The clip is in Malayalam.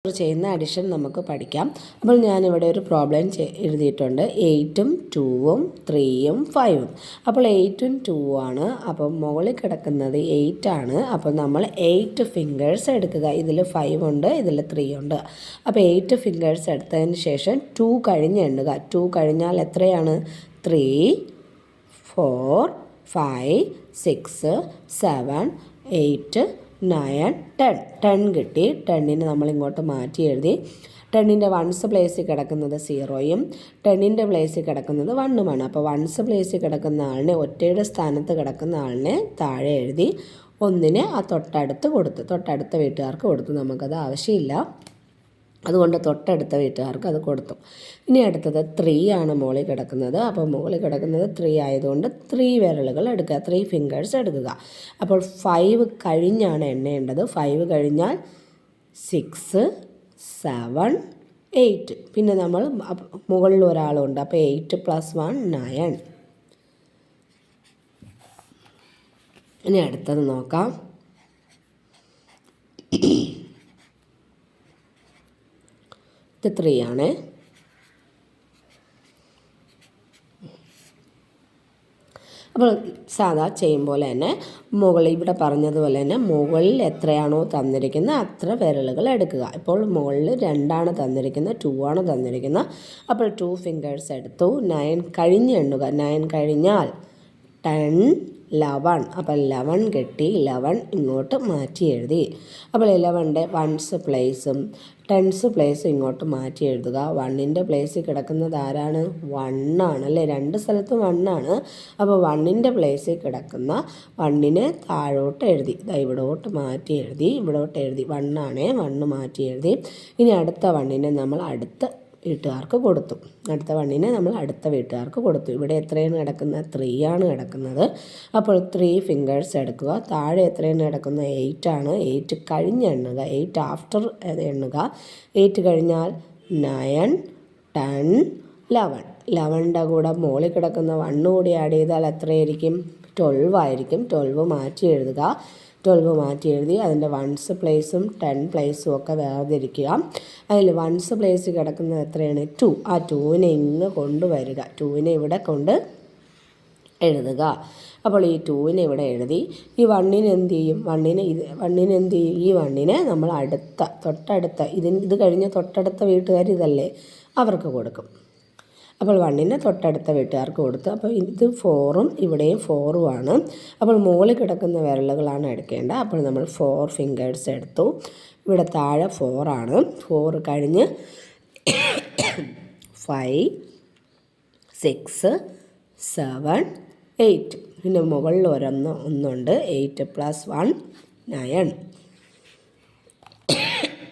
ചെയ്യുന്ന അഡിഷൻ നമുക്ക് പഠിക്കാം. അപ്പോൾ ഞാനിവിടെ ഒരു പ്രോബ്ലം എഴുതിയിട്ടുണ്ട്. 8ഉം 2ഉം 3ഉം 5ഉം. അപ്പോൾ 8ഉം 2ഉം ആണ്. അപ്പോൾ മുകളിൽ കിടക്കുന്നത് 8 ആണ്. അപ്പോൾ നമ്മൾ 8 ഫിംഗേഴ്സ് എടുക്കുക. ഇതിൽ 5 ഉണ്ട്, ഇതിൽ 3 ഉണ്ട്. അപ്പോൾ 8 ഫിംഗേഴ്സ് എടുത്തതിന് ശേഷം 2 കഴിഞ്ഞ് എണ്ണുക. 2 കഴിഞ്ഞാൽ എത്രയാണ്? 3, 4, 5, 6, 7, 8, 9, 10. 10 കിട്ടി. 10നെ നമ്മൾ ഇങ്ങോട്ട് മാറ്റി എഴുതി. 10ൻ്റെ വൺസ് പ്ലേസിൽ കിടക്കുന്നത് 0യും 10ൻ്റെ പ്ലേസിൽ കിടക്കുന്നത് 1ഉമാണ്. അപ്പോൾ വൺസ് പ്ലേസിൽ കിടക്കുന്ന ആളിനെ, ഒറ്റയുടെ സ്ഥാനത്ത് കിടക്കുന്ന ആളിനെ താഴെ എഴുതി. 1നെ ആ തൊട്ടടുത്ത വീട്ടുകാർക്ക് കൊടുത്തു. നമുക്കത് ആവശ്യമില്ല, അതുകൊണ്ട് തൊട്ടടുത്ത വീട്ടുകാർക്ക് അത് കൊടുത്തു. ഇനി അടുത്തത് 3 ആണ് മുകളിൽ കിടക്കുന്നത്. അപ്പോൾ മുകളിൽ കിടക്കുന്നത് 3 ആയതുകൊണ്ട് 3 വിരലുകൾ എടുക്കുക, 3 ഫിംഗേഴ്സ് എടുക്കുക. അപ്പോൾ 5 കഴിഞ്ഞാണ് എണ്ണേണ്ടത്. 5 കഴിഞ്ഞാൽ 6, 7, 8. പിന്നെ നമ്മൾ മുകളിൽ ഒരാളുണ്ട്. അപ്പോൾ 8 + 1 9. ഇനി അടുത്തത് നോക്കാം. ഇത് 3 ആണ്. അപ്പോൾ സാധാ ചെയ്യും പോലെ തന്നെ മുകളിൽ ഇവിടെ പറഞ്ഞതുപോലെ തന്നെ മുകളിൽ എത്രയാണോ തന്നിരിക്കുന്നത് അത്ര വിരലുകൾ എടുക്കുക. ഇപ്പോൾ മുകളിൽ 2 ആണ് തന്നിരിക്കുന്നത്, 2 ആണ് തന്നിരിക്കുന്നത്. അപ്പോൾ 2 ഫിംഗേഴ്സ് എടുത്തു. 9 കഴിഞ്ഞ് എണ്ണുക. 9 കഴിഞ്ഞാൽ 10, 11. അപ്പോൾ 11 കിട്ടി. 11 ഇങ്ങോട്ട് മാറ്റി എഴുതി. അപ്പോൾ 11ൻ്റെ വൺസ് പ്ലേസും 10സ് പ്ലേസും ഇങ്ങോട്ട് മാറ്റി എഴുതുക. 1ൻ്റെ പ്ലേസിൽ കിടക്കുന്നത് ആരാണ്? 1 ആണ് അല്ലേ? 2 സ്ഥലത്തും 1 ആണ്. അപ്പോൾ 1ൻ്റെ പ്ലേസിൽ കിടക്കുന്ന 1നെ താഴോട്ട് എഴുതി. ഇവിടോട്ട് മാറ്റി എഴുതി. 1 ആണേ, 1 മാറ്റി എഴുതി. ഇനി അടുത്ത 1നെ നമ്മൾ അടുത്ത വീട്ടുകാർക്ക് കൊടുത്തു. ഇവിടെ എത്രയാണ് കിടക്കുന്നത്? 3 ആണ് കിടക്കുന്നത്. അപ്പോൾ 3 ഫിംഗേഴ്സ് എടുക്കുക. താഴെ എത്രയാണ് കിടക്കുന്നത്? 8 ആണ്. 8 കഴിഞ്ഞ് എണ്ണുക. 8 ആഫ്റ്റർ എണ്ണുക. 8 കഴിഞ്ഞാൽ 9, 10, 11. 11ൻ്റെ കൂടെ മുകളിൽ കിടക്കുന്ന 1 കൂടി ആഡ് ചെയ്താൽ എത്രയായിരിക്കും? 12 ആയിരിക്കും. 12 മാറ്റി എഴുതുക. 12 മാറ്റി എഴുതി. അതിൻ്റെ വൺസ് പ്ലേസും 10 പ്ലേസും ഒക്കെ വേർതിരിക്കുക. അതിൽ വൺസ് പ്ലേസ് കിടക്കുന്നത് എത്രയാണ്? 2. ആ 2നെ ഇങ്ങ് കൊണ്ടുവരിക. 2നെ ഇവിടെ കൊണ്ട് എഴുതുക. അപ്പോൾ ഈ 2നെ ഇവിടെ എഴുതി. ഈ 1നെ എന്ത് ചെയ്യും? 1നെ എന്ത് ചെയ്യും? ഈ 1നെ നമ്മൾ തൊട്ടടുത്ത ഇത് കഴിഞ്ഞ് തൊട്ടടുത്ത വീട്ടുകാർ ഇതല്ലേ, അവർക്ക് കൊടുക്കും. അപ്പോൾ 1നെ തൊട്ടടുത്ത വീട്ടുകാർക്ക് കൊടുത്തു. അപ്പോൾ ഇത് 4ഉം ഇവിടെയും 4ഉം ആണ്. അപ്പോൾ മുകളിൽ കിടക്കുന്ന വിരലുകളാണ് എടുക്കേണ്ടത്. അപ്പോൾ നമ്മൾ 4 ഫിംഗേഴ്സ് എടുത്തു. ഇവിടെ താഴെ 4 ആണ്. 4 കഴിഞ്ഞ് 5, 6, 7, 8. പിന്നെ മുകളിൽ ഒന്നുണ്ട്. 8 + 1 9.